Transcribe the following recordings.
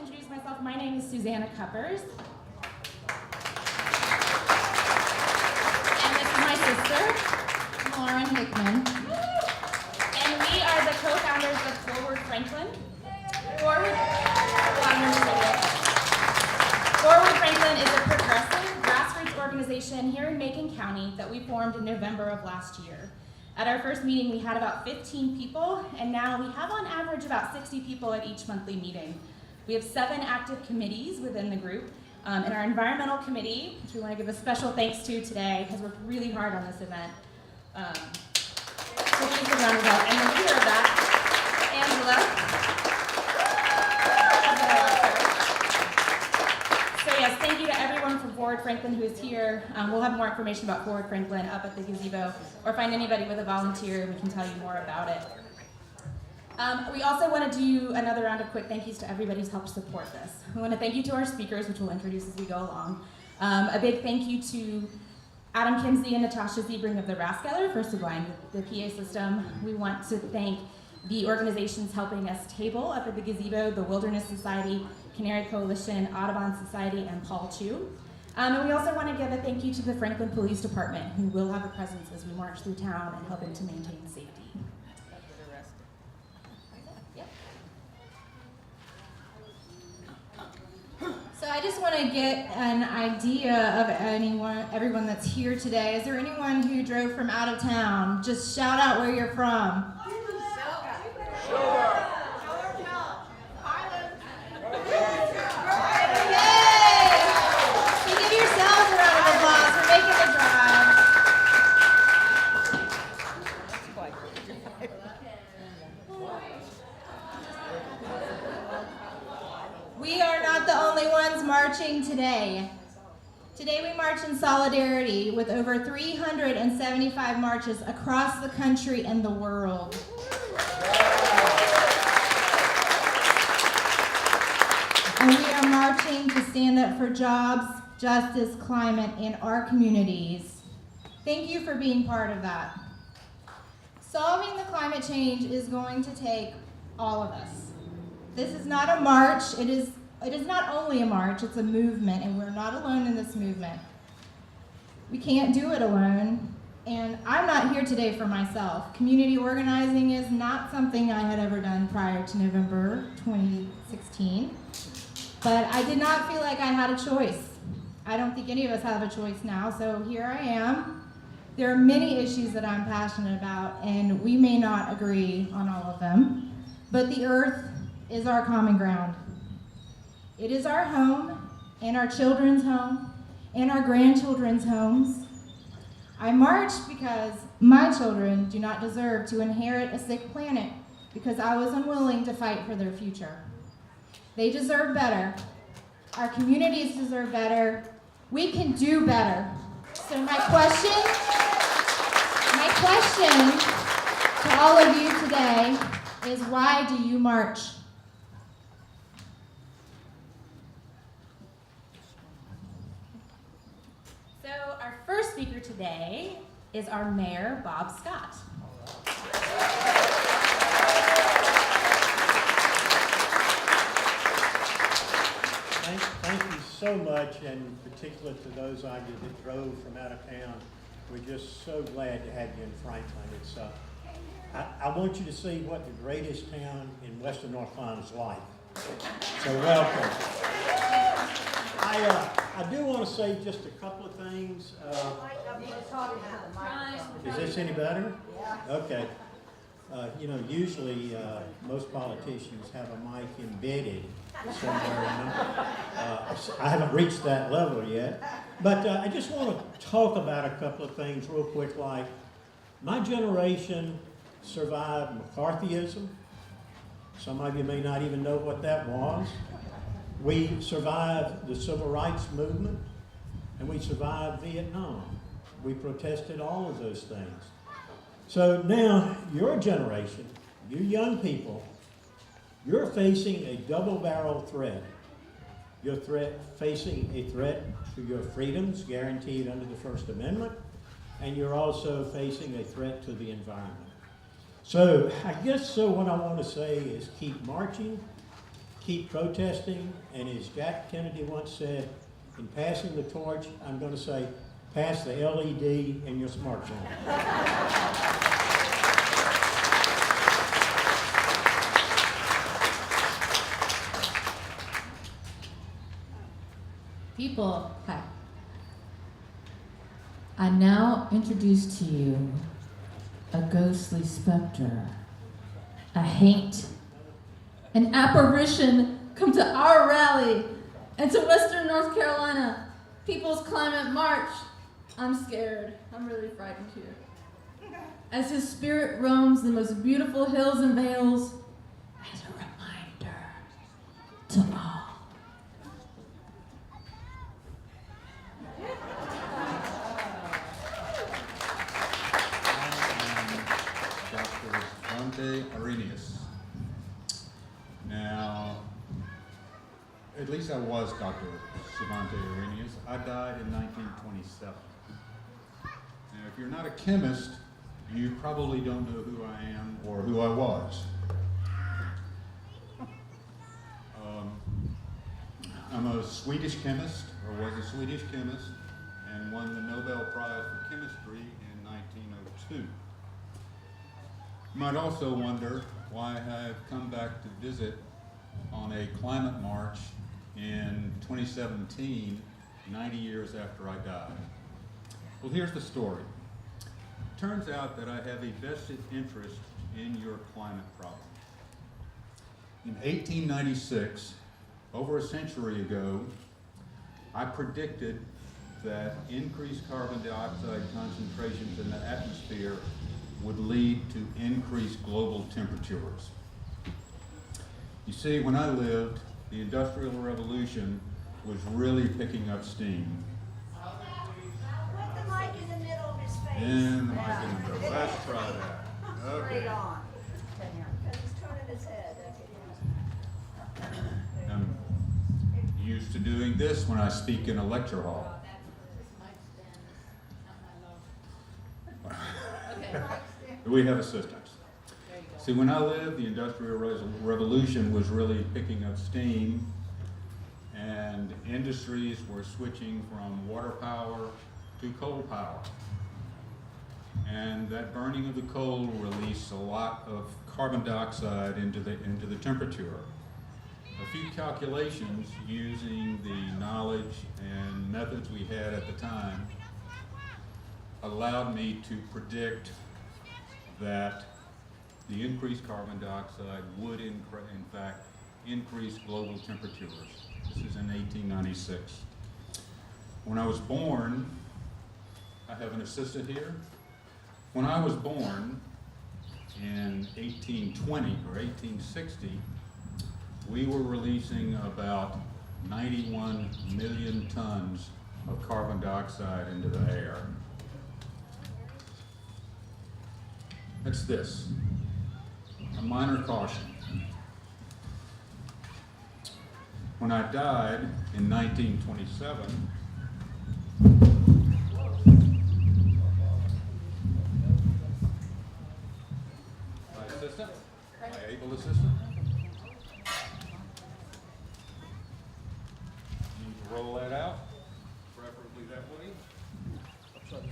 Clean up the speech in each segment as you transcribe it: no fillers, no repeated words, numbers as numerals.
introduce myself. My name is Susanna Cuppers. And this is my sister, Lauren Hickman. And we are the co-founders of Forward Franklin. Forward Franklin is a progressive grassroots organization here in Macon County that we formed in November of last year. At our first meeting, we had about 15 people, and now we have on average about 60 people at each monthly meeting. We have 7 active committees within the group, and our environmental committee, which we want to give a special thanks to today, has worked really hard on this event. So please give a round of applause. And the leader of that, Angela. So yes, thank you to everyone from Forward Franklin who is here. We'll have more information about Forward Franklin up at the gazebo, or find anybody with a volunteer and we can tell you more about it. We also want to do another round of quick thank yous to everybody who's helped support this. We want to thank you to our speakers, which we'll introduce as we go along. A big thank you to Adam Kimsey and Natasha Sebring of the Rathskeller for supplying the PA system. We want to thank the organizations helping us table up at the gazebo, the Wilderness Society, Canary Coalition, Audubon Society, and Paul Chu. And we also want to give a thank you to the Franklin Police Department, who will have a presence as we march through town and helping to maintain safety. So I just want to get an idea of everyone that's here today. Is there anyone who drove from out of town? Just shout out where you're from. We are not the only ones marching today. Today we march in solidarity with over 375 marches across the country and the world. And we are marching to stand up for jobs, justice, climate, in our communities. Thank you for being part of that. Solving the climate change is going to take all of us. This is not a march, it is not only a march, it's a movement, and we're not alone in this movement. We can't do it alone, and I'm not here today for myself. Community organizing is not something I had ever done prior to November 2016, but I did not feel like I had a choice. I don't think any of us have a choice now, so here I am. There are many issues that I'm passionate about, and we may not agree on all of them, but the earth is our common ground. It is our home, and our children's home, and our grandchildren's homes. I march because my children do not deserve to inherit a sick planet because I was unwilling to fight for their future. They deserve better. Our communities deserve better. We can do better. So my question to all of you today is, why do you march? So our first speaker today is our mayor, Bob Scott. Thank you so much, and in particular to those of you that drove from out of town. We're just so glad to have you in Franklin. It's I want you to see what the greatest town in Western North Carolina is like. So welcome. I do want to say just a couple of things. Is this any better? Okay. Usually most politicians have a mic embedded somewhere. I haven't reached that level yet. But I just want to talk about a couple of things real quick, like my generation survived McCarthyism. Some of you may not even know what that was. We survived the Civil Rights Movement, and we survived Vietnam. We protested all of those things. So now, your generation, you young people, you're facing a double-barrel threat. You're facing a threat to your freedoms guaranteed under the First Amendment, and you're also facing a threat to the environment. So I guess what I want to say is keep marching, keep protesting, and as Jack Kennedy once said, in passing the torch, I'm going to say, pass the LED in your smartphone. People, hi. I now introduce to you a ghostly specter, a haint, an apparition come to our rally and to Western North Carolina People's Climate March. I'm scared. I'm really frightened here. As his spirit roams the most beautiful hills and vales, as a reminder to all. Dr. Svante Arrhenius. Now, at least I was Dr. Svante Arrhenius. I died in 1927. Now, if you're not a chemist, you probably don't know who I am or who I was. I'm a Swedish chemist, or was a Swedish chemist, and won the Nobel Prize for Chemistry in 1902. You might also wonder why I've come back to visit on a climate march in 2017, 90 years after I died. Well, here's the story. It turns out that I have a vested interest in your climate problem. In 1896, over a century ago, I predicted that increased carbon dioxide concentrations in the atmosphere would lead to increased global temperatures. You see, when I lived, the Industrial Revolution was really picking up steam. Put the mic in the middle of his face. And the mic in the middle. Let's try that. Okay. Straight on. Because he's turning his head. I'm used to doing this when I speak in a lecture hall. We have assistants. See, when I lived, the Industrial Revolution was really picking up steam, and industries were switching from water power to coal power. And that burning of the coal released a lot of carbon dioxide into the temperature. A few calculations using the knowledge and methods we had at the time allowed me to predict that the increased carbon dioxide would in fact increase global temperatures. This is in 1896. When I was born, I have an assistant here. When I was born in 1820 or 1860, we were releasing about 91 million tons of carbon dioxide into the air. It's this, a minor caution. When I died in 1927, my assistant, my able assistant, need to roll that out, preferably that way.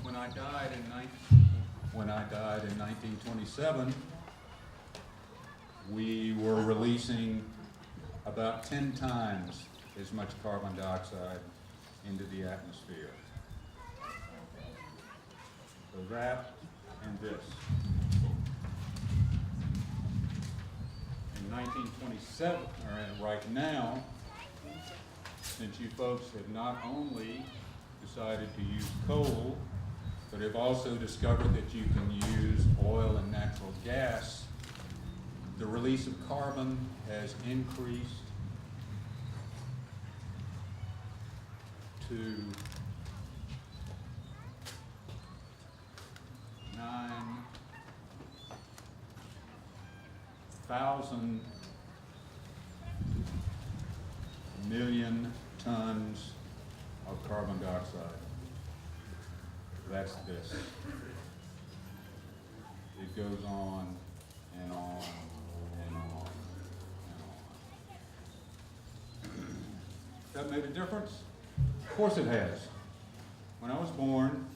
When I died in 1927, we were releasing about 10 times as much carbon dioxide into the atmosphere. So that and this. In 1927, or right now, since you folks have not only decided to use coal, but have also discovered that you can use oil and natural gas, the release of carbon has increased to 9,000 million tons of carbon dioxide. That's this. It goes on and on and on and on. that made a difference? Of course it has. When I was born,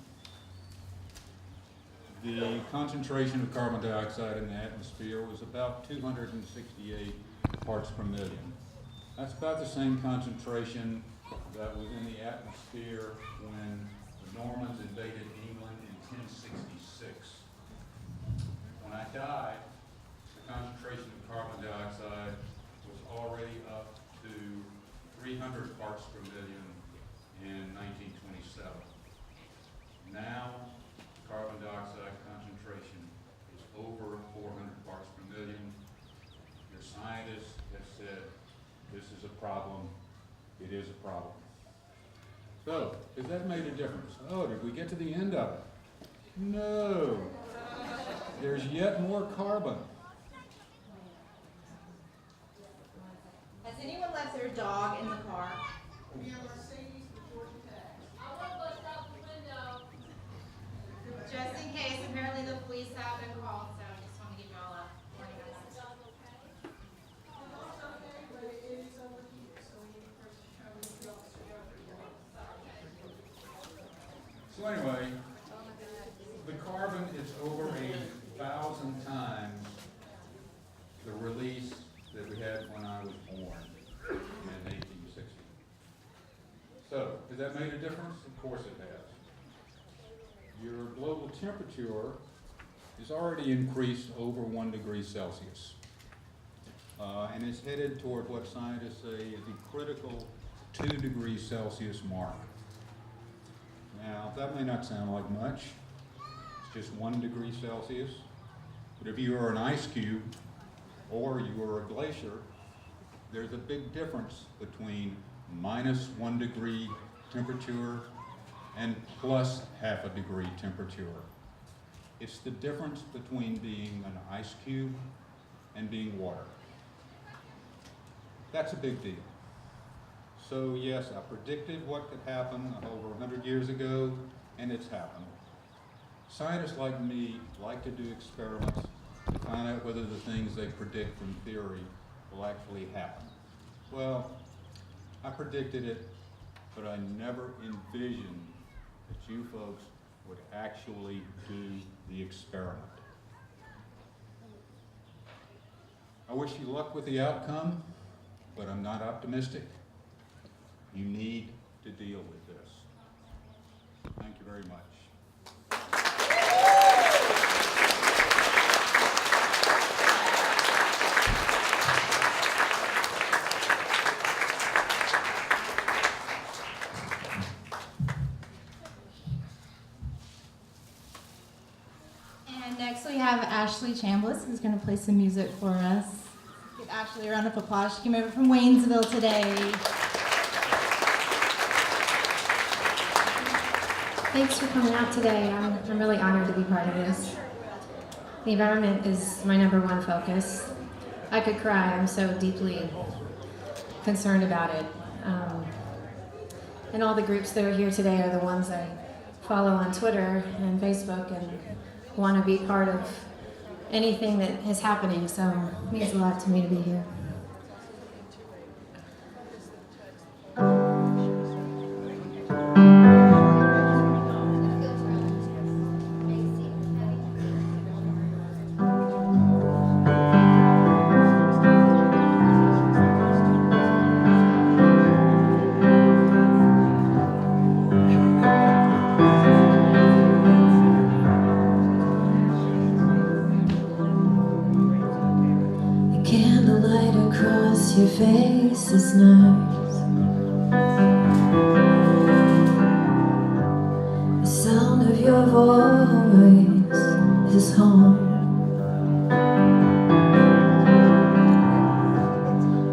the concentration of carbon dioxide in the atmosphere was about 268 parts per million. That's about the same concentration that was in the atmosphere when the Normans invaded England in 1066. When I died, the concentration of carbon dioxide was already up to 300 parts per million in 1927. Now, carbon dioxide concentration is over 400 parts per million. Your scientists have said this is a problem. It is a problem. So, has that made a difference? Oh, did we get to the end of it? No. There's yet more carbon. Has anyone left their dog in the car? Just in case, apparently the police have been called, so I just want to give you all a warning on that. So anyway, the carbon is over 1,000 times the release that we had when I was born in 1860. So, has that made a difference? Of course it has. Your global temperature is already increased over 1 degree Celsius. And it's headed toward what scientists say is the critical 2 degrees Celsius mark. Now, that may not sound like much. It's just 1 degree Celsius. But if you are an ice cube or you are a glacier, there's a big difference between minus 1 degree temperature and plus half a degree temperature. It's the difference between being an ice cube and being water. That's a big deal. So yes, I predicted what could happen over 100 years ago, and it's happened. Scientists like me like to do experiments to find out whether the things they predict from theory will actually happen. Well, I predicted it, but I never envisioned that you folks would actually do the experiment. I wish you luck with the outcome, but I'm not optimistic. You need to deal with this. Thank you very much. And next we have Ashley Chambliss, who's going to play some music for us. Give Ashley a round of applause. She came over from Waynesville today. Thanks for coming out today. I'm really honored to be part of this. The environment is my #1 focus. I could cry. I'm so deeply concerned about it. And all the groups that are here today are the ones I follow on Twitter and Facebook and want to be part of anything that is happening. So it means a lot to me to be here. Candlelight across your face is nice. The sound of your voice is home.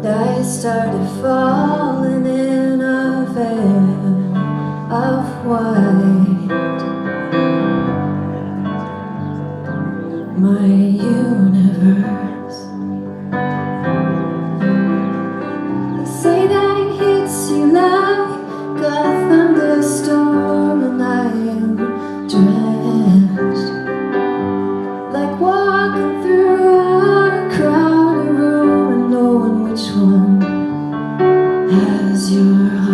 Dice started falling in a veil of white. My universe. Say that it hits you like a thunderstorm, and I am drenched, like walking through a crowded room and knowing which one has your heart.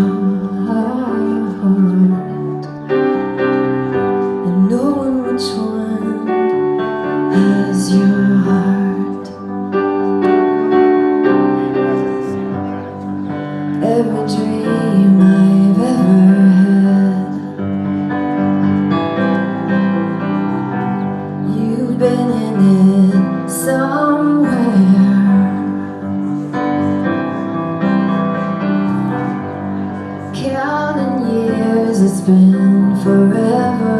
every dream I've ever had. You've been in it somewhere, counting years, it's been forever.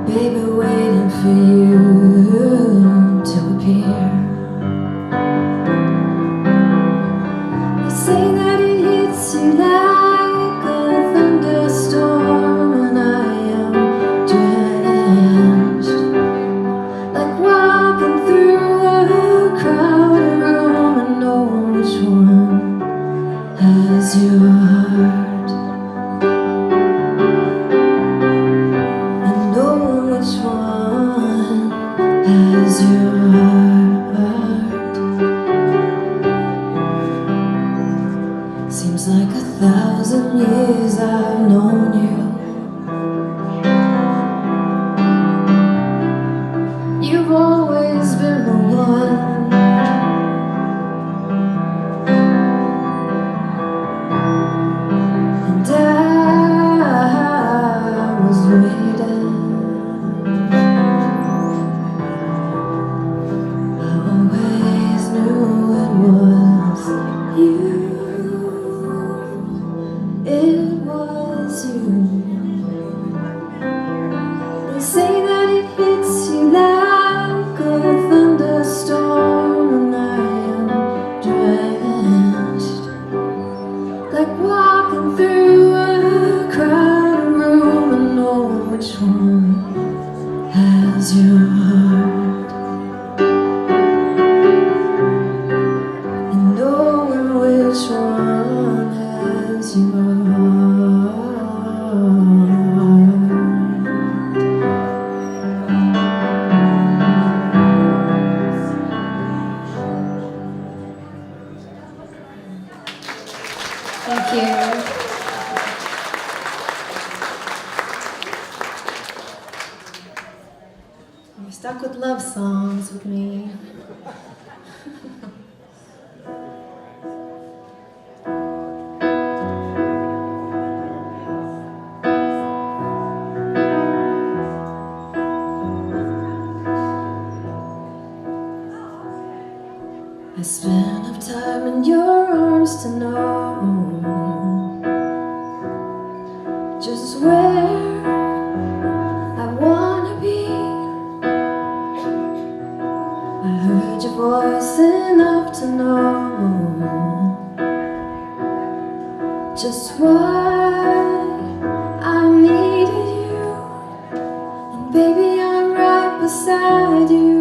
Baby, waiting for you to appear. They say that it hits you like a thunderstorm, and I am drenched, like walking through a crowded room and knowing which one has your heart, and knowing which one has your heart. Seems like 1,000 years I've known you. You've always been the one. And I was waiting. I always knew it was you. It was you. They say that it hits you like a thunderstorm, and I am drenched, like walking through a crowded room and knowing which one has your heart, and knowing which one has your heart. Thank you. You're stuck with love songs with me. I spent enough time in your arms to know just where I wanna be. I heard your voice enough to know just why I needed you, and baby, I'm right beside you.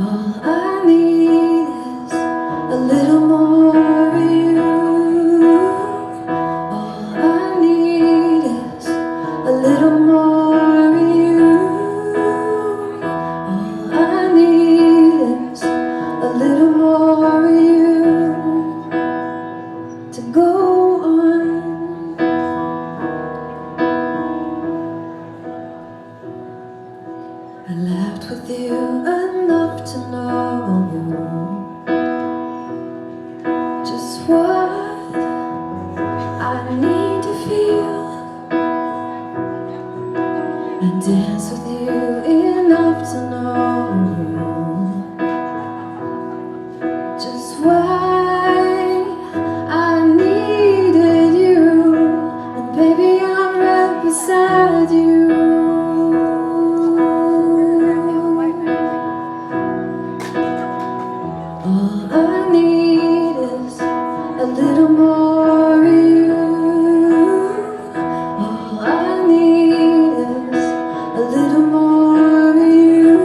All I need is a little more of you. All I need is a little more of you. All I need is a little more of you to go on. I laughed with you enough to know just what I need to feel. I danced with you enough to know just why I needed you, and baby, I'm right beside you. All I need is a little more of you. All I need is a little more of you.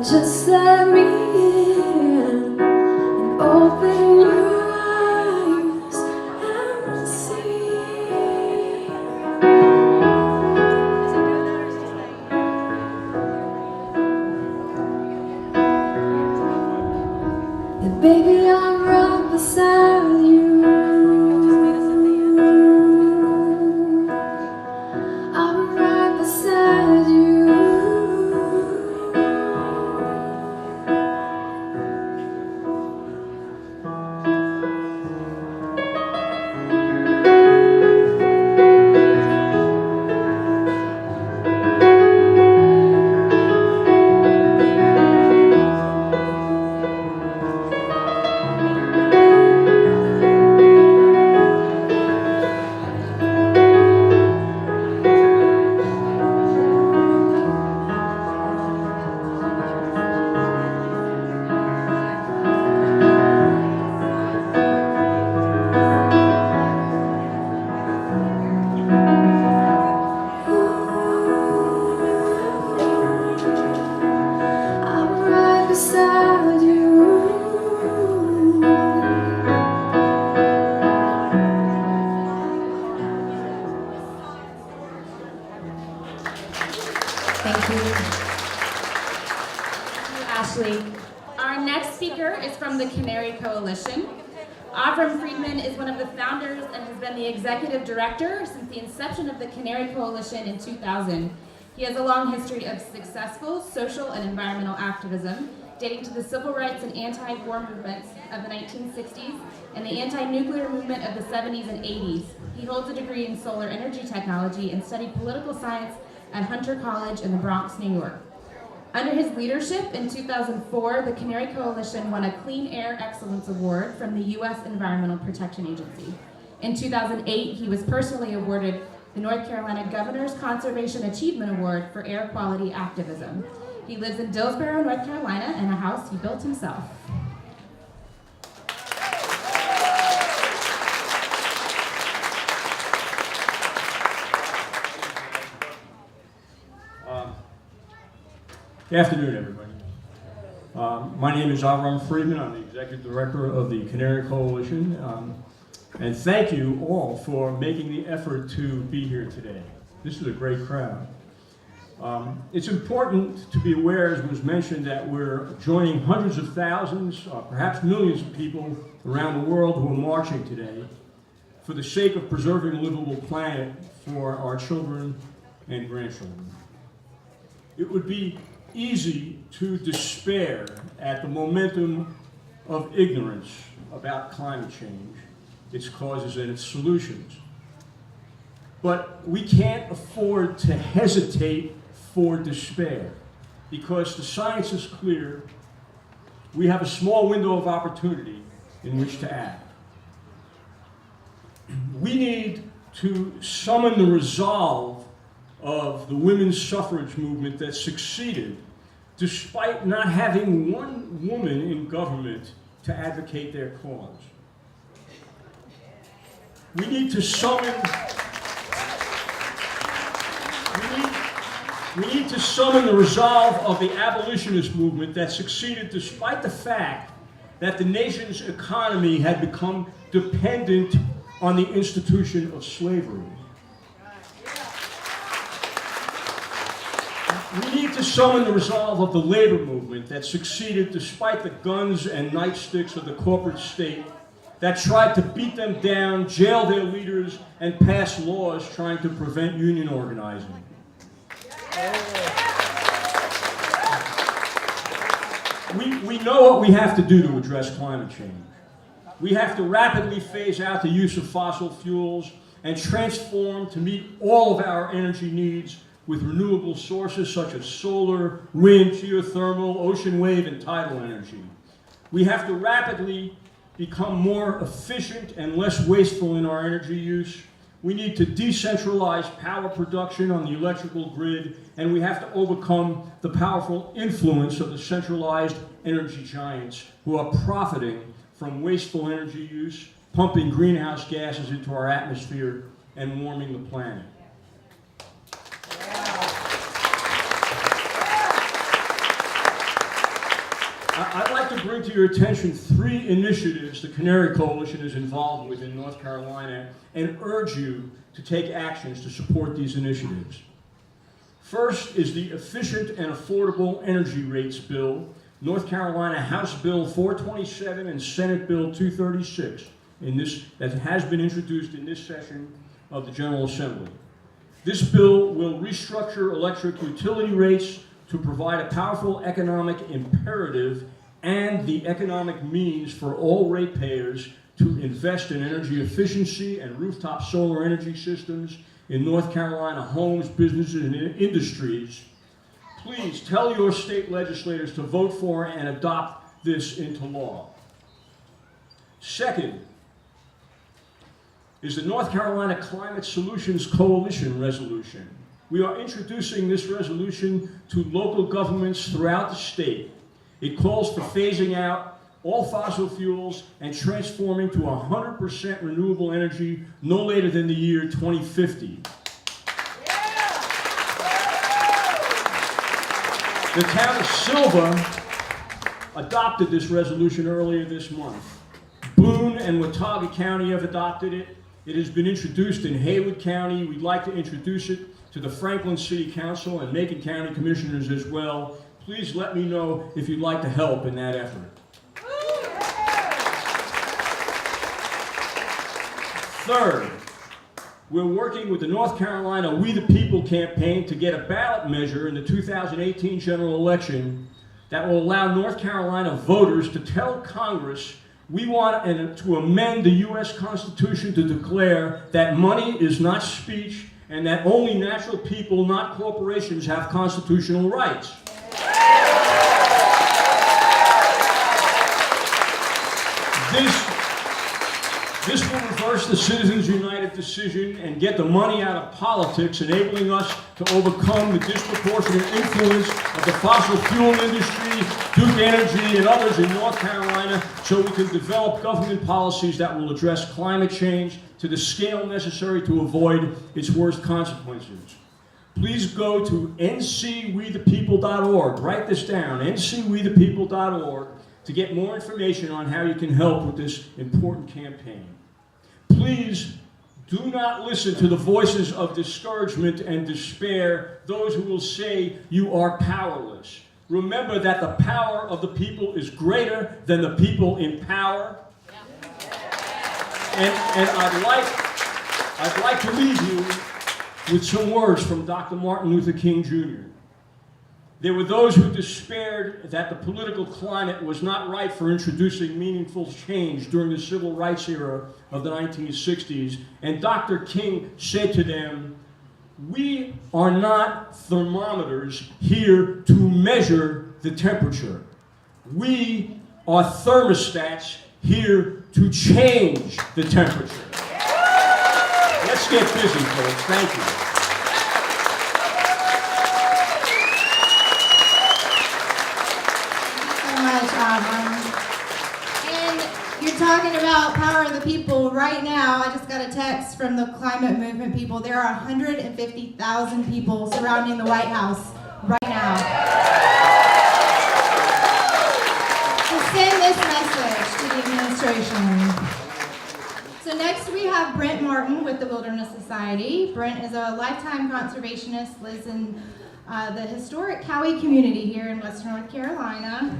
just let me in and open your eyes and see. And baby, I'm right beside you. I'm right beside you. I'm right beside you. Thank you. Ashley. Our next speaker is from the Canary Coalition. Avram Friedman is one of the founders and has been the executive director since the inception of the Canary Coalition in 2000. He has a long history of successful social and environmental activism, dating to the civil rights and anti-war movements of the 1960s and the anti-nuclear movement of the 70s and 80s. He holds a degree in solar energy technology and studied political science at Hunter College in the Bronx, New York. Under his leadership, in 2004, the Canary Coalition won a Clean Air Excellence Award from the U.S. Environmental Protection Agency. In 2008, he was personally awarded the North Carolina Governor's Conservation Achievement Award for air quality activism. He lives in Dillsboro, North Carolina, in a house he built himself. Good afternoon, everybody. My name is Avram Friedman. I'm the Executive Director of the Canary Coalition. And thank you all for making the effort to be here today. This is a great crowd. It's important to be aware, as was mentioned, that we're joining hundreds of thousands, perhaps millions of people around the world who are marching today for the sake of preserving a livable planet for our children and grandchildren. It would be easy to despair at the momentum of ignorance about climate change, its causes and its solutions. But we can't afford to hesitate for despair, because the science is clear. We have a small window of opportunity in which to act. We need to summon the resolve of the women's suffrage movement that succeeded despite not having one woman in government to advocate their cause. We need to summon the resolve of the abolitionist movement that succeeded despite the fact that the nation's economy had become dependent on the institution of slavery. We need to summon the resolve of the labor movement that succeeded despite the guns and nightsticks of the corporate state that tried to beat them down, jail their leaders, and pass laws trying to prevent union organizing. We know what we have to do to address climate change. We have to rapidly phase out the use of fossil fuels and transform to meet all of our energy needs with renewable sources such as solar, wind, geothermal, ocean wave, and tidal energy. We have to rapidly become more efficient and less wasteful in our energy use. We need to decentralize power production on the electrical grid, and we have to overcome the powerful influence of the centralized energy giants who are profiting from wasteful energy use, pumping greenhouse gases into our atmosphere, and warming the planet. I'd like to bring to your attention 3 initiatives the Canary Coalition is involved with in North Carolina and urge you to take actions to support these initiatives. First is the Efficient and Affordable Energy Rates Bill, North Carolina House Bill 427 and Senate Bill 236, that has been introduced in this session of the General Assembly. This bill will restructure electric utility rates to provide a powerful economic imperative and the economic means for all ratepayers to invest in energy efficiency and rooftop solar energy systems in North Carolina homes, businesses, and industries. Please tell your state legislators to vote for and adopt this into law. Second is the North Carolina Climate Solutions Coalition resolution. We are introducing this resolution to local governments throughout the state. It calls for phasing out all fossil fuels and transforming to 100% renewable energy no later than the year 2050. The town of Silva adopted this resolution earlier this month. Boone and Watauga County have adopted it. It has been introduced in Haywood County. We'd like to introduce it to the Franklin City Council and Macon County Commissioners as well. Please let me know if you'd like to help in that effort. Third, we're working with the North Carolina We the People campaign to get a ballot measure in the 2018 general election that will allow North Carolina voters to tell Congress we want to amend the U.S. Constitution to declare that money is not speech and that only natural people, not corporations, have constitutional rights. This will reverse the Citizens United decision and get the money out of politics, enabling us to overcome the disproportionate influence of the fossil fuel industry, Duke Energy, and others in North Carolina, so we can develop government policies that will address climate change to the scale necessary to avoid its worst consequences. Please go to ncwethepeople.org. Write this down, ncwethepeople.org, to get more information on how you can help with this important campaign. Please do not listen to the voices of discouragement and despair, those who will say you are powerless. Remember that the power of the people is greater than the people in power. And I'd like to leave you with some words from Dr. Martin Luther King Jr. There were those who despaired that the political climate was not right for introducing meaningful change during the civil rights era of the 1960s, and Dr. King said to them, "We are not thermometers here to measure the temperature. We are thermostats here to change the temperature." Let's get busy, folks. Thank you. And you're talking about power of the people right now. I just got a text from the climate movement people. There are 150,000 people surrounding the White House right now. So send this message to the administration. So next we have Brent Martin with the Wilderness Society. Brent is a lifetime conservationist, lives in the historic Cowie community here in Western North Carolina.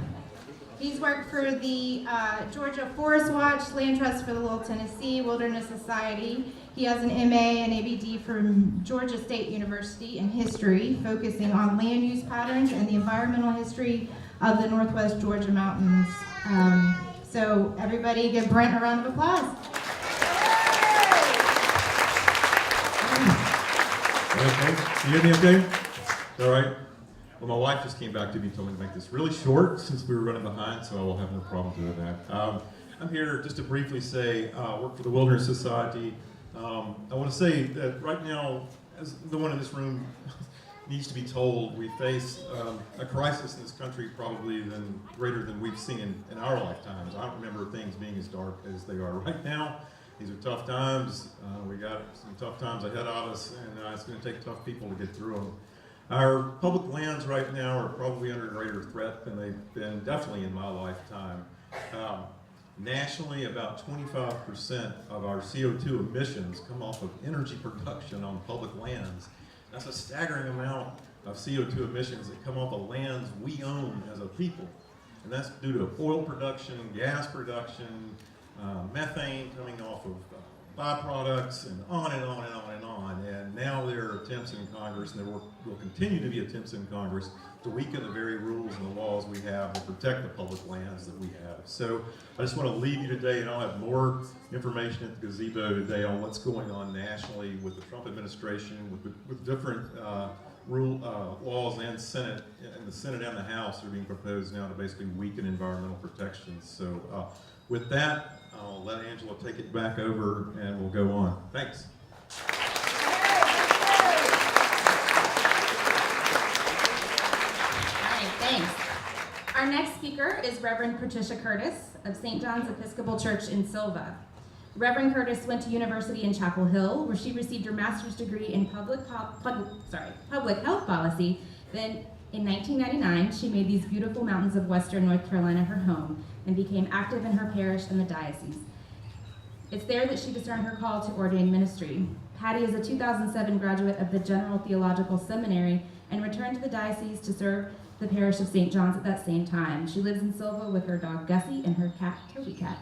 He's worked for the Georgia Forest Watch, Land Trust for the Little Tennessee, Wilderness Society. He has an MA and ABD from Georgia State University in history, focusing on land use patterns and the environmental history of the Northwest Georgia mountains. So everybody give Brent a round of applause. Okay, you hear me okay? All right. Well, my wife just came back to me and told me to make this really short since we were running behind, so I will have no problem doing that. I'm here just to briefly say, I work for the Wilderness Society. I want to say that right now, as the one in this room needs to be told, we face a crisis in this country probably greater than we've seen in our lifetimes. I don't remember things being as dark as they are right now. These are tough times. We got some tough times ahead of us, and it's going to take tough people to get through them. Our public lands right now are probably under greater threat than they've been definitely in my lifetime. Nationally, about 25% of our CO2 emissions come off of energy production on public lands. That's a staggering amount of CO2 emissions that come off of lands we own as a people. And that's due to oil production, gas production, methane coming off of byproducts, and on and on and on and on. And now there are attempts in Congress, and there will continue to be attempts in Congress to weaken the very rules and the laws we have to protect the public lands that we have. So I just want to leave you today, and I'll have more information at the gazebo today on what's going on nationally with the Trump administration, with different laws and Senate, and the Senate and the House are being proposed now to basically weaken environmental protections. So with that, I'll let Angela take it back over and we'll go on. Thanks. All right, thanks. Our next speaker is Reverend Patricia Curtis of St. John's Episcopal Church in Silva. Reverend Curtis went to university in Chapel Hill, where she received her master's degree in public health policy. Then in 1999, she made these beautiful mountains of Western North Carolina her home and became active in her parish and the diocese. It's there that she discerned her call to ordained ministry. Patty is a 2007 graduate of the General Theological Seminary and returned to the diocese to serve the parish of St. John's at that same time. She lives in Silva with her dog Gussie and her cat Toby Cat.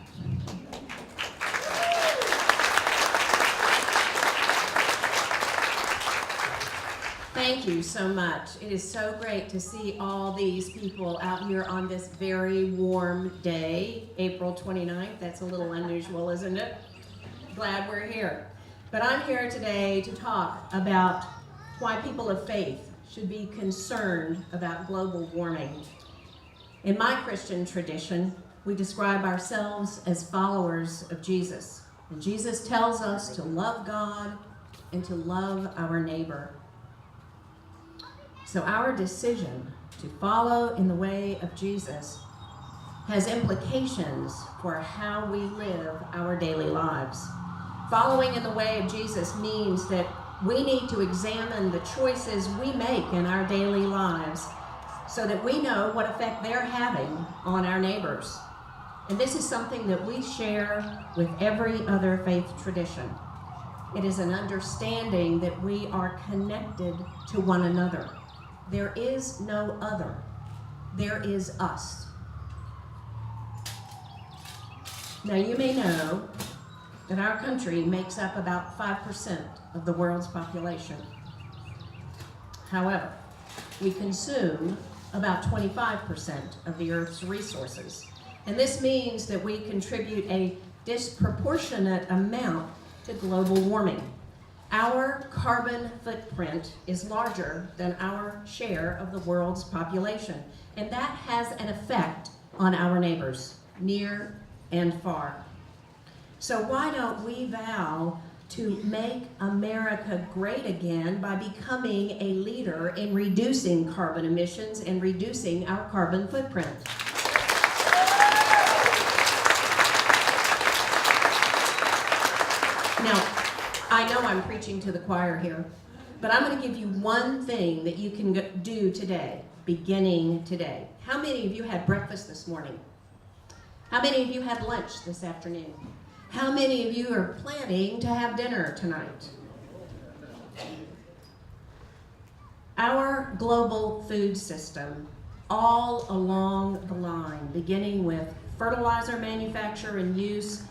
Thank you so much. It is so great to see all these people out here on this very warm day, April 29th. That's a little unusual, isn't it? Glad we're here. But I'm here today to talk about why people of faith should be concerned about global warming. In my Christian tradition, we describe ourselves as followers of Jesus. And Jesus tells us to love God and to love our neighbor. So our decision to follow in the way of Jesus has implications for how we live our daily lives. Following in the way of Jesus means that we need to examine the choices we make in our daily lives so that we know what effect they're having on our neighbors. And this is something that we share with every other faith tradition. It is an understanding that we are connected to one another. There is no other. There is us. Now you may know that our country makes up about 5% of the world's population. However, we consume about 25% of the Earth's resources. And this means that we contribute a disproportionate amount to global warming. Our carbon footprint is larger than our share of the world's population, and that has an effect on our neighbors, near and far. So why don't we vow to make America great again by becoming a leader in reducing carbon emissions and reducing our carbon footprint? Now, I know I'm preaching to the choir here, but I'm going to give you one thing that you can do today, beginning today. How many of you had breakfast this morning? How many of you had lunch this afternoon? How many of you are planning to have dinner tonight? Our global food system, all along the line, beginning with fertilizer manufacture and use,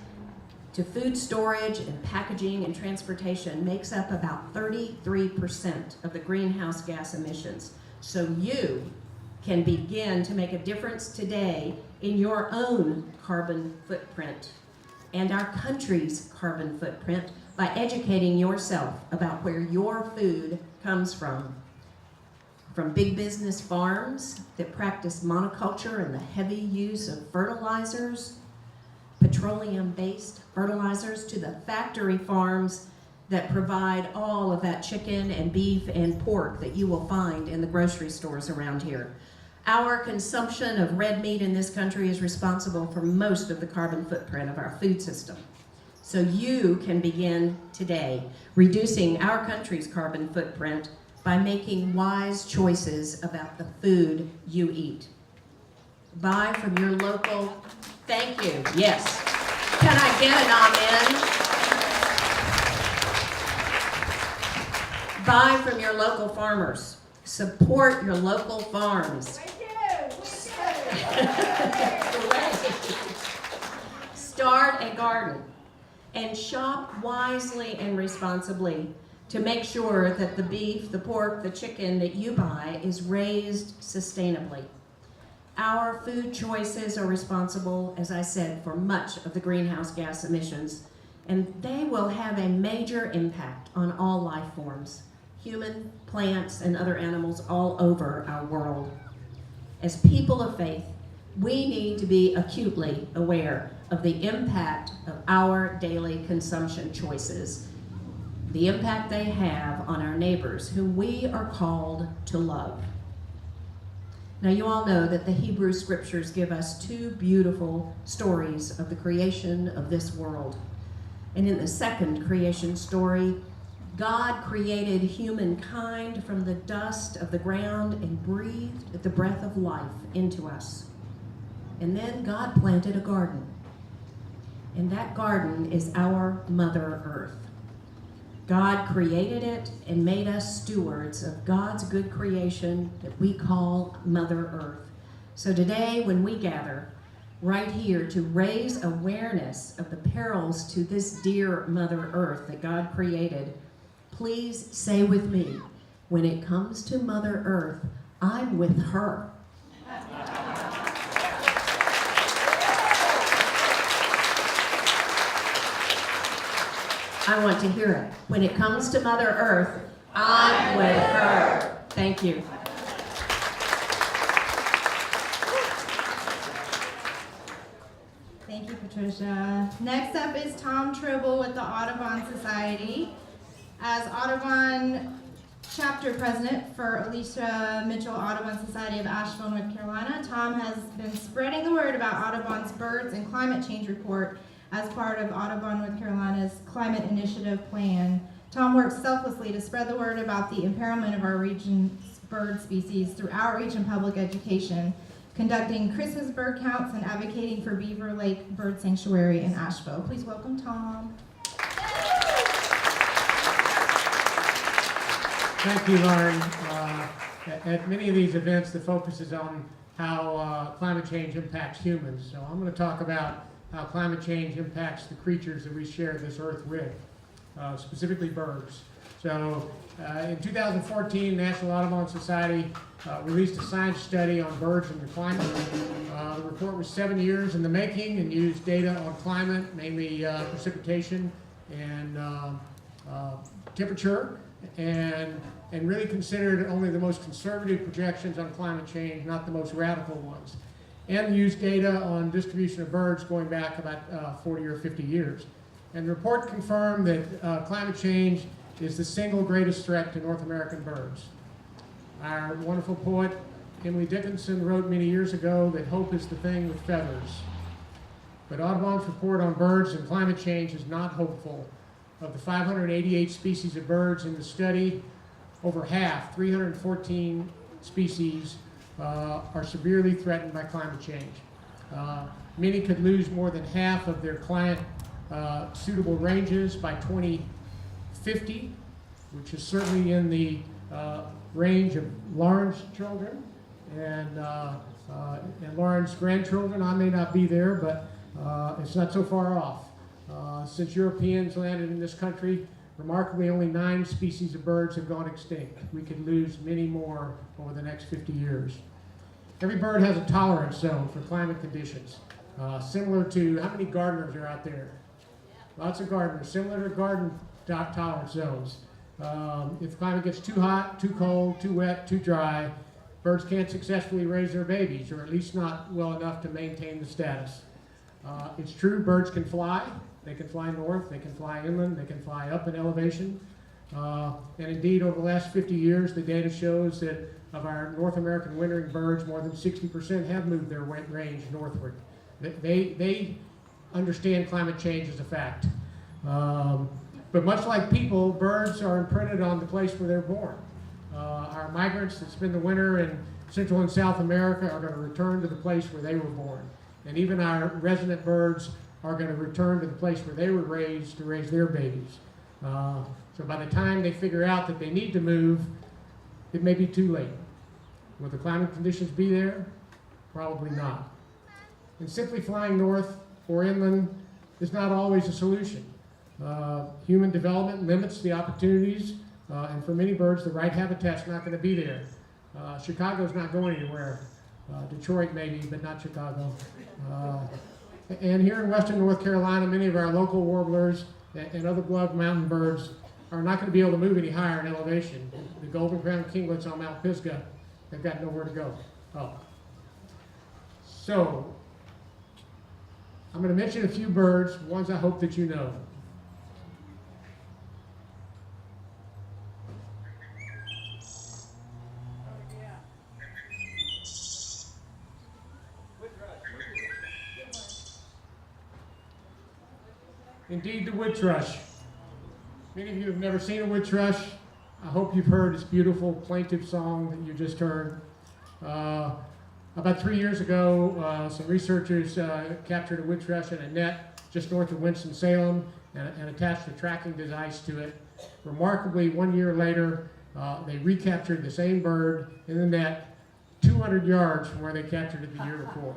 to food storage and packaging and transportation, makes up about 33% of the greenhouse gas emissions. So you can begin to make a difference today in your own carbon footprint and our country's carbon footprint by educating yourself about where your food comes from. From big business farms that practice monoculture and the heavy use of fertilizers, petroleum-based fertilizers, to the factory farms that provide all of that chicken and beef and pork that you will find in the grocery stores around here. Our consumption of red meat in this country is responsible for most of the carbon footprint of our food system. So you can begin today reducing our country's carbon footprint by making wise choices about the food you eat. Buy from your local, thank you, yes. Can I get an amen? Buy from your local farmers. Support your local farms. Start a garden and shop wisely and responsibly to make sure that the beef, the pork, the chicken that you buy is raised sustainably. Our food choices are responsible, as I said, for much of the greenhouse gas emissions, and they will have a major impact on all life forms, human, plants, and other animals all over our world. As people of faith, we need to be acutely aware of the impact of our daily consumption choices, the impact they have on our neighbors, whom we are called to love. Now, you all know that the Hebrew scriptures give us two beautiful stories of the creation of this world. And in the second creation story, God created humankind from the dust of the ground and breathed the breath of life into us. And then God planted a garden. And that garden is our Mother Earth. God created it and made us stewards of God's good creation that we call Mother Earth. So today, when we gather right here to raise awareness of the perils to this dear Mother Earth that God created, please say with me, when it comes to Mother Earth, I'm with her. I want to hear it. When it comes to Mother Earth, I'm with her. Thank you. Thank you, Patricia. Next up is Tom Tribble with the Audubon Society. As Audubon chapter president for Alicia Mitchell Audubon Society of Asheville, North Carolina, Tom has been spreading the word about Audubon's Birds and Climate Change Report as part of Audubon, North Carolina's Climate Initiative Plan. Tom works selflessly to spread the word about the imperilment of our region's bird species through outreach and public education, conducting Christmas bird counts and advocating for Beaver Lake Bird Sanctuary in Asheville. Please welcome Tom. Thank you, Lauren. At many of these events, the focus is on how climate change impacts humans. So I'm going to talk about how climate change impacts the creatures that we share this earth with, specifically birds. So in 2014, National Audubon Society released a science study on birds and the climate. The report was 7 years in the making and used data on climate, mainly precipitation and temperature, and really considered only the most conservative projections on climate change, not the most radical ones. And used data on distribution of birds going back about 40 or 50 years. And the report confirmed that climate change is the single greatest threat to North American birds. Our wonderful poet, Emily Dickinson, wrote many years ago that hope is the thing with feathers. But Audubon's report on birds and climate change is not hopeful. Of the 588 species of birds in the study, over half, 314 species, are severely threatened by climate change. Many could lose more than half of their climate suitable ranges by 2050, which is certainly in the range of Lauren's children and Lauren's grandchildren. I may not be there, but it's not so far off. Since Europeans landed in this country, remarkably only 9 species of birds have gone extinct. We could lose many more over the next 50 years. Every bird has a tolerance zone for climate conditions, similar to, how many gardeners are out there? Lots of gardeners, similar to garden tolerance zones. If climate gets too hot, too cold, too wet, too dry, birds can't successfully raise their babies, or at least not well enough to maintain the status. It's true, birds can fly. They can fly north, they can fly inland, they can fly up in elevation. And indeed, over the last 50 years, the data shows that of our North American wintering birds, more than 60% have moved their range northward. They understand climate change as a fact. But much like people, birds are imprinted on the place where they're born. Our migrants that spend the winter in Central and South America are going to return to the place where they were born. And even our resident birds are going to return to the place where they were raised to raise their babies. So by the time they figure out that they need to move, it may be too late. Will the climate conditions be there? Probably not. And simply flying north or inland is not always a solution. Human development limits the opportunities, and for many birds, the right habitat's not going to be there. Chicago's not going anywhere. Detroit maybe, but not Chicago. And here in western North Carolina, many of our local warblers and other beloved mountain birds are not going to be able to move any higher in elevation. The golden crowned kinglets on Mount Pisgah, they've got nowhere to go. So, I'm going to mention a few birds, ones I hope that you know. Indeed, the wood thrush. Many of you have never seen a wood thrush. I hope you've heard its beautiful plaintive song that you just heard. About 3 years ago, some researchers captured a wood thrush in a net just north of Winston-Salem and attached a tracking device to it. Remarkably, 1 year later, they recaptured the same bird in the net 200 yards from where they captured it the year before.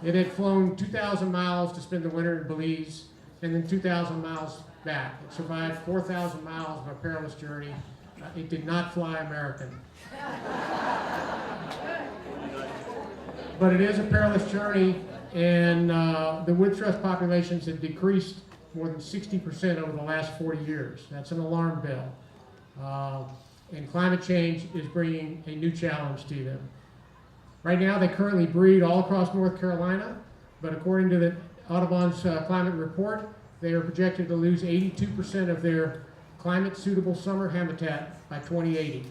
It had flown 2,000 miles to spend the winter in Belize, and then 2,000 miles back. It survived 4,000 miles of a perilous journey. It did not fly American. But it is a perilous journey, and the wood thrush populations have decreased more than 60% over the last 40 years. That's an alarm bell. And climate change is bringing a new challenge to them. Right now, they currently breed all across North Carolina, but according to the Audubon's climate report, they are projected to lose 82% of their climate-suitable summer habitat by 2080.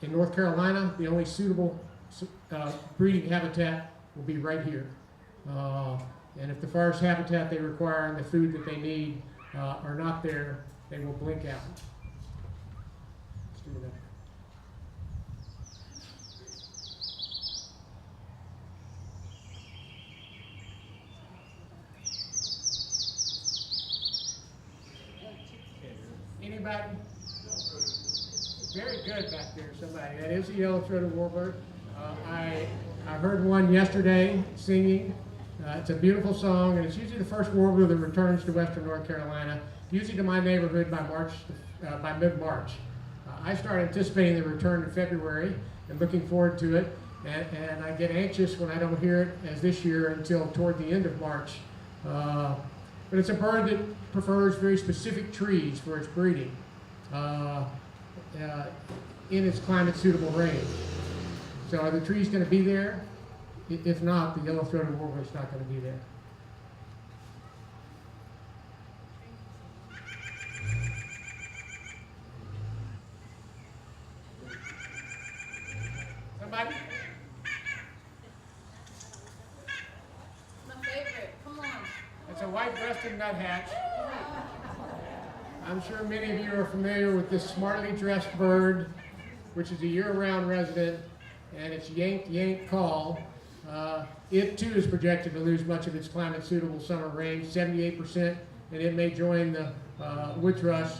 In North Carolina, the only suitable breeding habitat will be right here. And if the forest habitat they require and the food that they need are not there, they will blink out. Let's do that. Anybody? Very good back there, somebody. That is a yellow-throated warbird. I heard one yesterday singing. It's a beautiful song, and it's usually the first warbler that returns to western North Carolina, usually to my neighborhood by mid-March. I start anticipating the return in February and looking forward to it, and I get anxious when I don't hear it, as this year, until toward the end of March. But it's a bird that prefers very specific trees for its breeding in its climate-suitable range. So are the trees going to be there? If not, the yellow-throated warbler is not going to be there. Somebody? My favorite. Come on. It's a white-breasted nuthatch. I'm sure many of you are familiar with this smartly dressed bird, which is a year-round resident, and its yank, yank call. It too is projected to lose much of its climate-suitable summer range, 78%, and it may join the wood thrush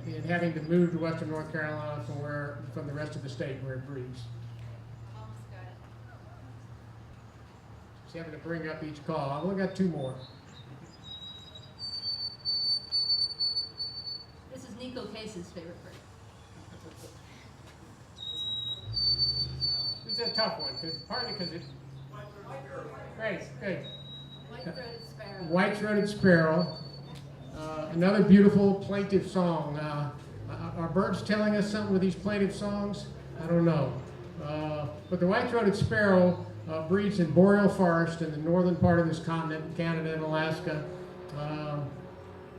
in having to move to western North Carolina from the rest of the state where it breeds. Just having to bring up each call. I've only got two more. This is Nico Case's favorite bird. This is a tough one, partly because it's great. White-throated sparrow. White-throated sparrow. Another beautiful plaintive song. Are birds telling us something with these plaintive songs? I don't know. But the white-throated sparrow breeds in boreal forest in the northern part of this continent, Canada and Alaska,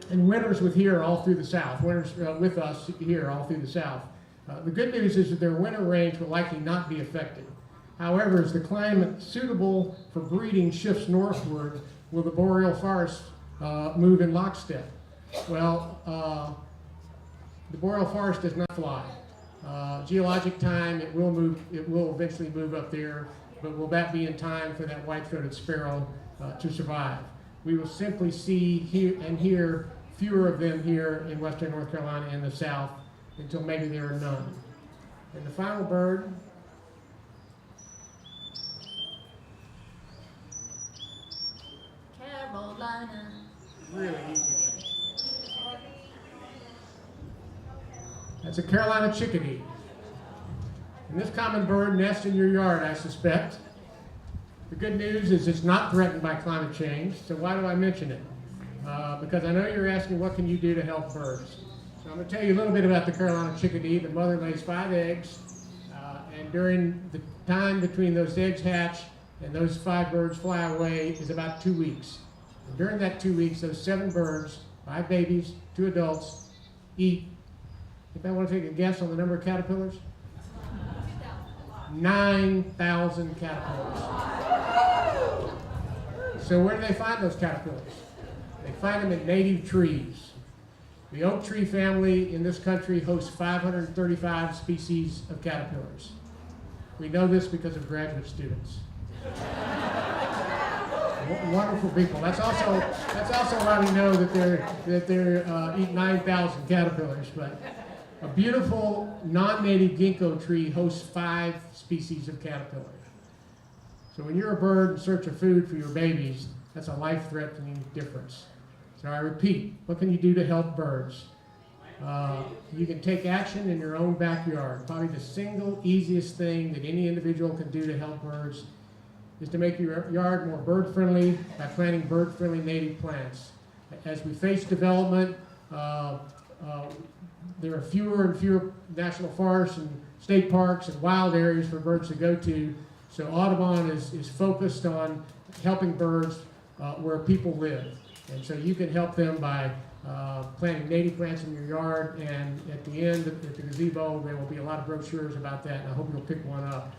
and winters with here all through the south. Winters with us here all through the south. The good news is that their winter range will likely not be affected. However, as the climate suitable for breeding shifts northward, will the boreal forests move in lockstep? Well, the boreal forest does not fly. Geologic time, it will eventually move up there, but will that be in time for that white-throated sparrow to survive? We will simply see and hear fewer of them here in western North Carolina and the South until maybe there are none. And the final bird, Carolina. really easy. That's a Carolina chickadee. And this common bird nests in your yard, I suspect. The good news is it's not threatened by climate change, so why do I mention it? Because I know you're asking what can you do to help birds. So I'm going to tell you a little bit about the Carolina chickadee. The mother lays 5 eggs, and during the time between those eggs hatch and those 5 birds fly away is about 2 weeks. And during that 2 weeks, those 7 birds, 5 babies, 2 adults, eat. If I want to take a guess on the number of caterpillars? 9,000 caterpillars. So where do they find those caterpillars? They find them in native trees. The oak tree family in this country hosts 535 species of caterpillars. We know this because of graduate students. Wonderful people. That's also why we know that they're eat 9,000 caterpillars. But a beautiful non-native ginkgo tree hosts 5 species of caterpillars. So when you're a bird in search of food for your babies, that's a life-threatening difference. So I repeat, what can you do to help birds? You can take action in your own backyard. Probably the single easiest thing that any individual can do to help birds is to make your yard more bird-friendly by planting bird-friendly native plants. As we face development, there are fewer and fewer national forests and state parks and wild areas for birds to go to. So Audubon is focused on helping birds where people live. And so you can help them by planting native plants in your yard, and at the end, at the gazebo, there will be a lot of brochures about that, and I hope you'll pick one up.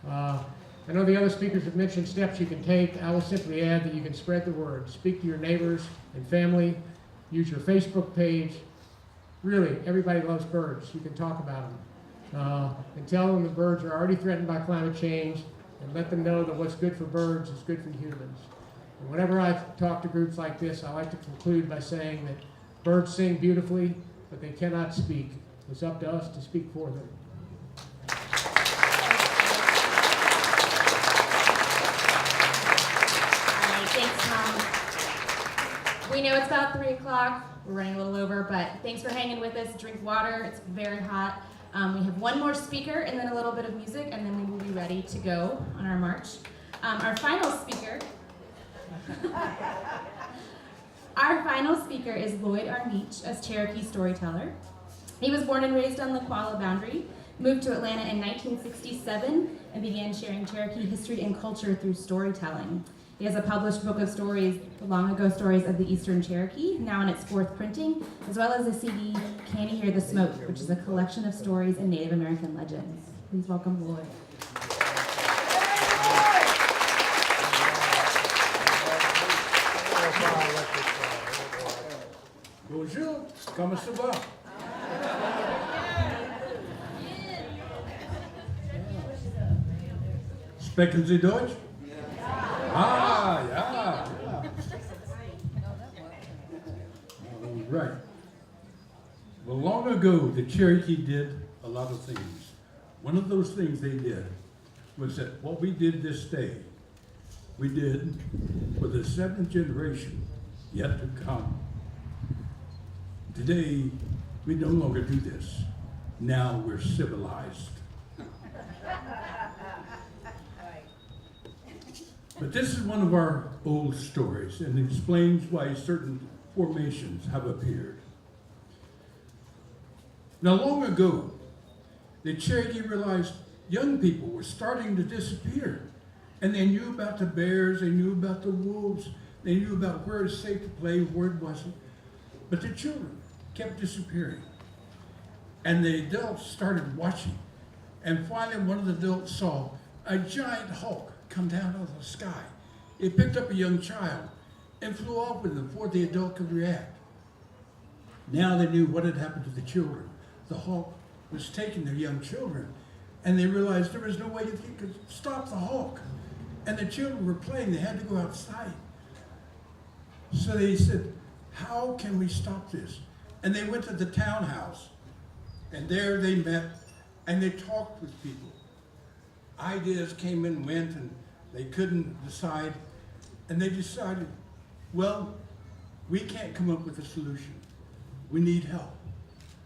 I know the other speakers have mentioned steps you can take. I will simply add that you can spread the word. Speak to your neighbors and family. Use your Facebook page. Really, everybody loves birds. You can talk about them. And tell them the birds are already threatened by climate change, and let them know that what's good for birds is good for humans. And whenever I talk to groups like this, I like to conclude by saying that birds sing beautifully, but they cannot speak. It's up to us to speak for them. Thanks, Tom. We know it's about 3 o'clock. We're running a little over, but thanks for hanging with us. Drink water. It's very hot. We have one more speaker and then a little bit of music, and then we will be ready to go on our march. Our final speaker is Lloyd Arneach, as Cherokee storyteller. He was born and raised on the Qualla boundary, moved to Atlanta in 1967, and began sharing Cherokee history and culture through storytelling. He has a published book of stories, the Long Ago Stories of the Eastern Cherokee, now in its 4th printing, as well as a CD, Can You Hear the Smoke, which is a collection of stories and Native American legends. Please welcome Lloyd. Bonjour, comment ça va? Sprechen Sie Deutsch? Ah, yeah. All right. Well, long ago, the Cherokee did a lot of things. One of those things they did was that what we did this day, we did for the 7th generation yet to come. Today, we no longer do this. Now we're civilized. But this is one of our old stories, and it explains why certain formations have appeared. Now, long ago, the Cherokee realized young people were starting to disappear. And they knew about the bears, they knew about the wolves, they knew about where it's safe to play, where it wasn't. But the children kept disappearing. And the adults started watching. And finally, one of the adults saw a giant hawk come down out of the sky. It picked up a young child and flew off with him before the adult could react. Now they knew what had happened to the children. The hawk was taking their young children, and they realized there was no way that they could stop the hawk. And the children were playing, they had to go outside. So they said, how can we stop this? And they went to the townhouse, and there they met, and they talked with people. Ideas came and went, and they couldn't decide, and they decided, well, we can't come up with a solution. We need help.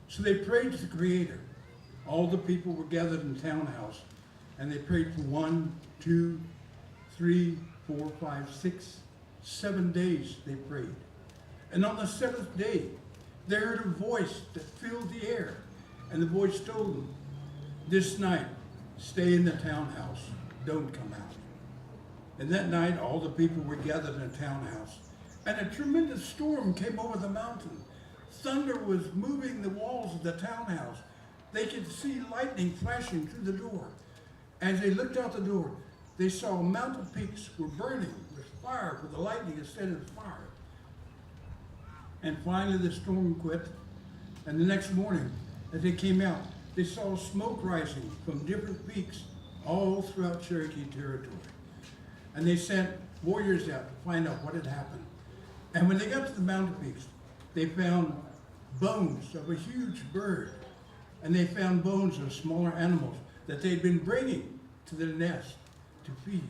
So they prayed to the Creator. All the people were gathered in the townhouse, and they prayed for 1, 2, 3, 4, 5, 6, 7 days they prayed. And on the 7th day, they heard a voice that filled the air. And the voice told them, this night, stay in the townhouse, don't come out. And that night, all the people were gathered in the townhouse. And a tremendous storm came over the mountain. Thunder was moving the walls of the townhouse. They could see lightning flashing through the door. As they looked out the door, they saw mountain peaks were burning with fire, with the lightning instead of fire. And finally the storm quit. And the next morning, as they came out, they saw smoke rising from different peaks all throughout Cherokee territory. And they sent warriors out to find out what had happened. And when they got to the mountain peaks, they found bones of a huge bird. And they found bones of smaller animals that they'd been bringing to their nest to feed.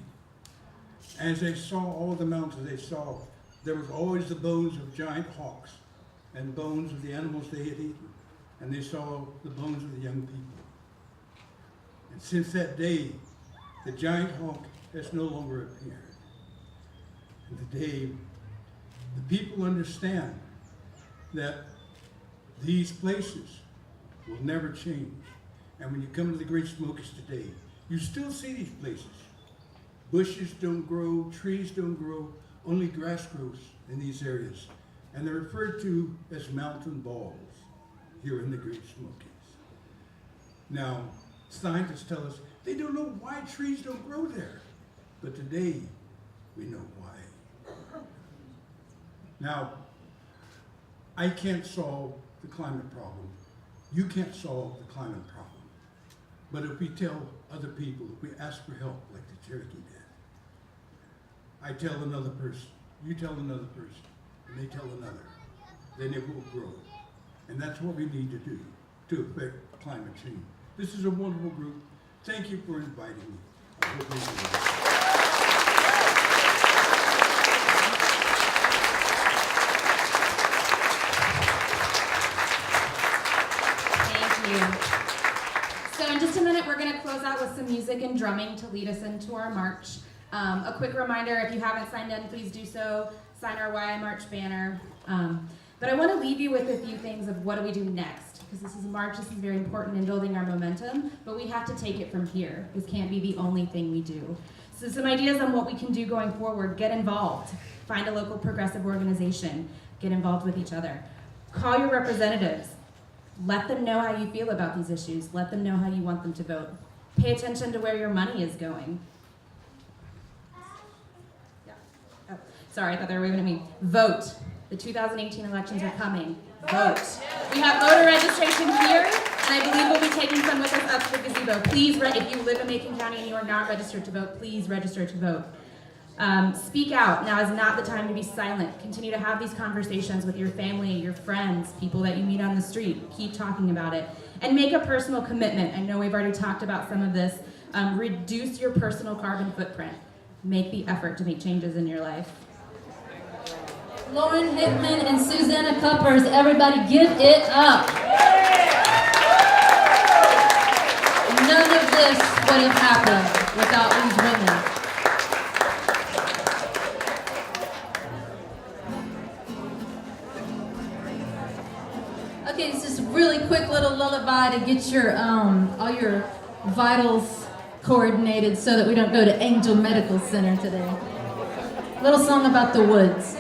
As they saw all the mountains, they saw there was always the bones of giant hawks and bones of the animals they had eaten. And they saw the bones of the young people. And since that day, the giant hawk has no longer appeared. And today, the people understand that these places will never change. And when you come to the Great Smokies today, you still see these places. Bushes don't grow, trees don't grow, only grass grows in these areas. And they're referred to as mountain balls here in the Great Smokies. Now, scientists tell us they don't know why trees don't grow there, but today we know why. Now, I can't solve the climate problem. You can't solve the climate problem. But if we tell other people, if we ask for help like the Cherokee did, I tell another person, you tell another person, and they tell another, then it will grow. And that's what we need to do to affect climate change. This is a wonderful group. Thank you for inviting me. I hope you enjoy it. So in just a minute, we're going to close out with some music and drumming to lead us into our march. A quick reminder, if you haven't signed in, please do so. Sign our YI March banner. But I want to leave you with a few things of what do we do next, because this is a march, this is very important in building our momentum, but we have to take it from here. This can't be the only thing we do. So some ideas on what we can do going forward: get involved, find a local progressive organization, get involved with each other. Call your representatives. Let them know how you feel about these issues. Let them know how you want them to vote. Pay attention to where your money is going. Yeah. Oh, sorry, I thought they were waving at me. Vote. The 2018 elections are coming. Vote. We have voter registration here, and I believe we'll be taking some with us up to the gazebo. Please, if you live in Macon County and you are not registered to vote, please register to vote. Speak out. Now is not the time to be silent. Continue to have these conversations with your family, your friends, people that you meet on the street. Keep talking about it. And make a personal commitment. I know we've already talked about some of this. Reduce your personal carbon footprint. Make the effort to make changes in your life. Lauren Hickman and Susanna Cuppers, everybody give it up. None of this would have happened without these women. Okay, this is a really quick little lullaby to get your all your vitals coordinated so that we don't go to Angel Medical Center today. Little song about the woods.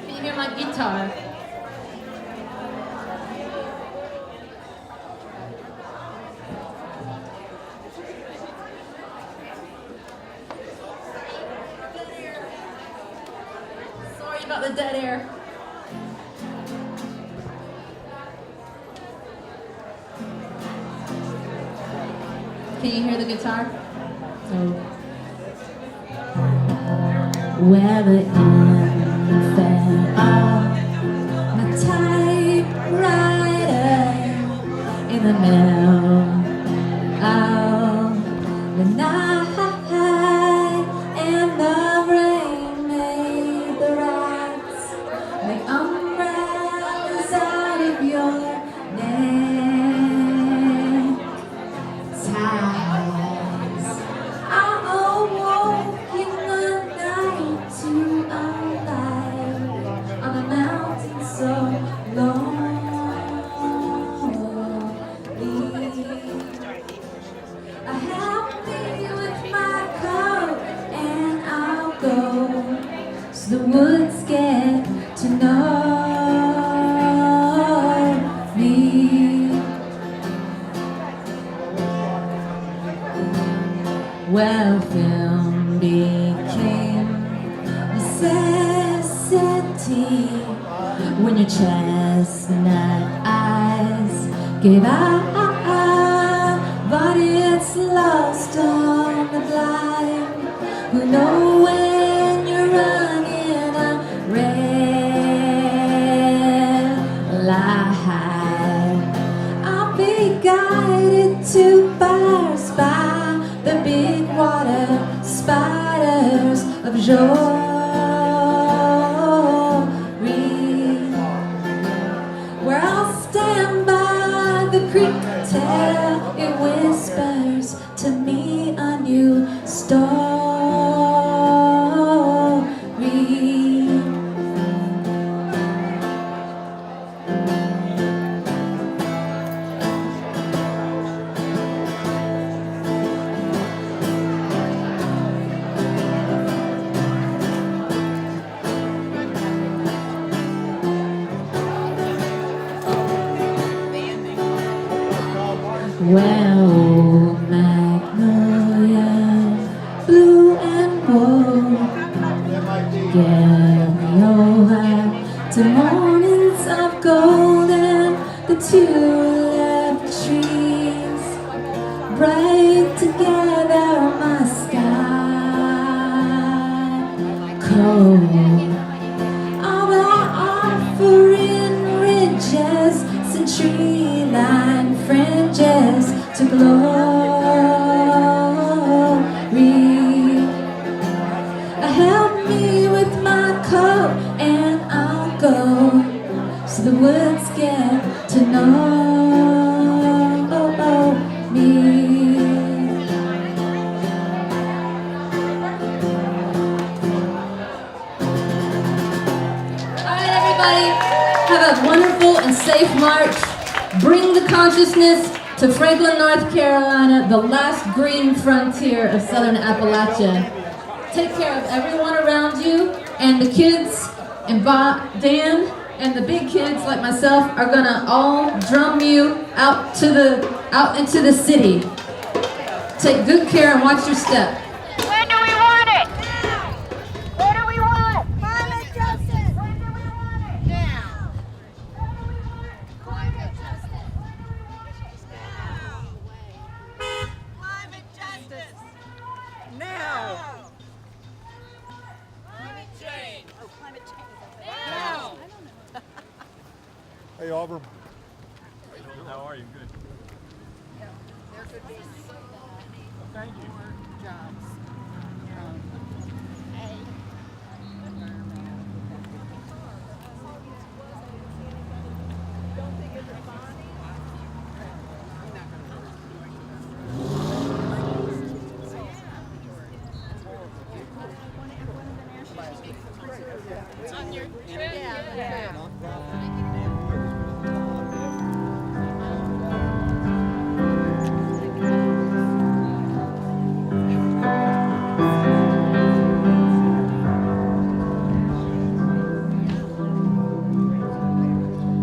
Can you hear my guitar? Sorry about the dead air. Can you hear the guitar? So, where the infant on my typewriter in the middle of the night, and the rain made the rats make umbrellas out of your neckties. I awoke in the night to a light on a mountain so lonely. Help me with my coat and I'll go so the woods get to know me. Well, film became necessity when your chestnut eyes gave out, but it's lost on the blind who know when you're running a red light. I'll be guided to bars by the big water spiders of joy, where I'll stand by the creek till it whispers to me a new story. Well, magnolia, blue and gold, get me over to mornings of gold and the tulip trees bright together, my sky cold. All the offering ridges and tree-lined fringes to glory. Help me with my coat and I'll go so the woods get to know me. Alright everybody, have a wonderful and safe march. Bring the consciousness to Franklin, North Carolina, the last green frontier of Southern Appalachia. Take care of everyone around you, and the kids and Dan and the big kids like myself are gonna all drum you out into the city. Take good care and watch your step. When do we want it? Now. What do we want? Climate justice. When do we want it? Now. What do we want? Climate justice. When do we want it? Now. Climate justice. Now. Climate change. Oh, climate change. Now. Hey, Auburn. How are you? Good. There could be so many Thank you. more jobs. It's on your trip? Yeah.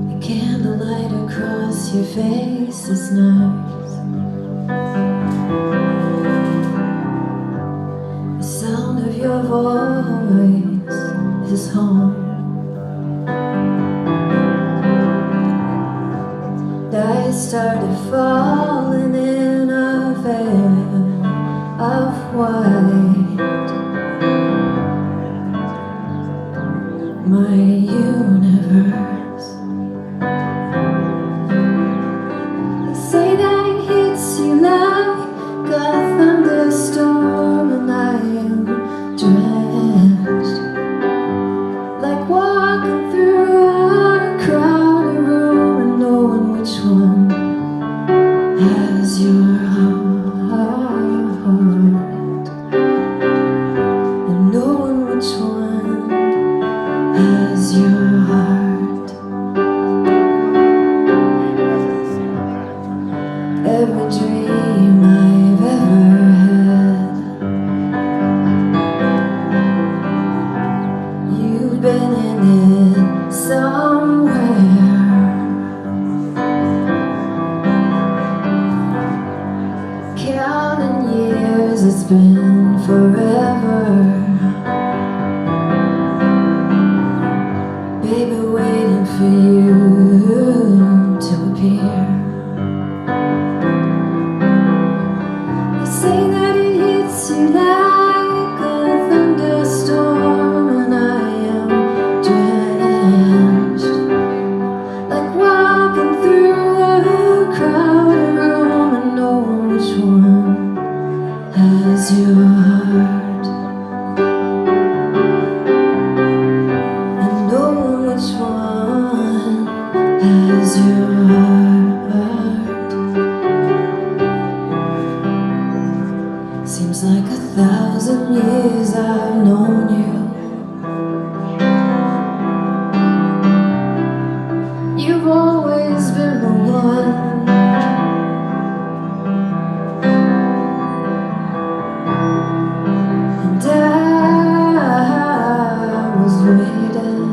The candlelight across your face is nice. The sound of your voice is home. Dice started falling in a veil. of white, my universe. They say that it hits you like a thunderstorm, and I am drenched, like walking through a crowded room and knowing which one has your heart, and knowing which one has your heart. Every dream I've ever had, you've been in it somewhere. Counting years, it's been forever. Baby, waiting for you to appear. They say that it hits you like a thunderstorm, and I am drenched, like walking through a crowded room and knowing which one has your heart, and knowing which one has your heart. Seems like 1,000 years I've known you. You've always been the one, and I was waiting.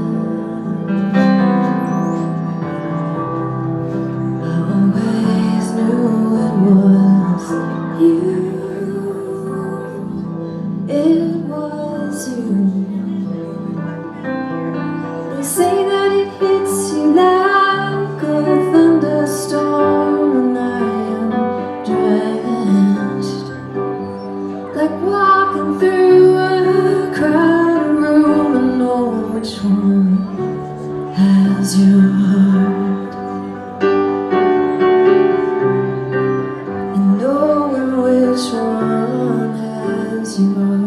I always knew it was you. It was you. They say that it hits you like a thunderstorm, and I am drenched, like walking through a crowded room and knowing which one has your heart, and knowing which one has your heart.